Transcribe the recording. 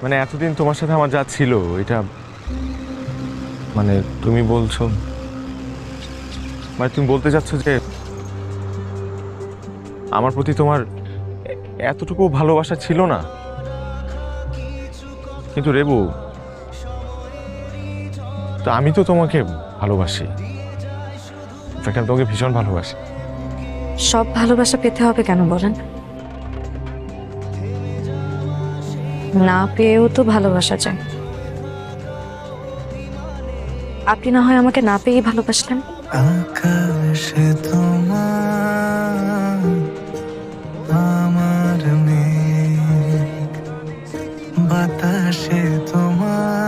মানে এতদিন তোমার সাথে আমার যা ছিল এটা মানে তুমি বলছো, মানে তুমি বলতে চাচ্ছ যে আমার প্রতি তোমার এতটুকু ভালোবাসা ছিল না? কিন্তু রেবু, তো আমি তো তোমাকে ভালোবাসি, আমি তোমাকে ভীষণ ভালোবাসি। সব ভালোবাসা পেতে হবে কেন বলেন? না পেয়েও তো ভালোবাসা যায়। আপনি না হয় আমাকে না পেয়েই ভালোবাসলেন। আকাশে তোমার আমার মেঘ, বাতাসে তোমার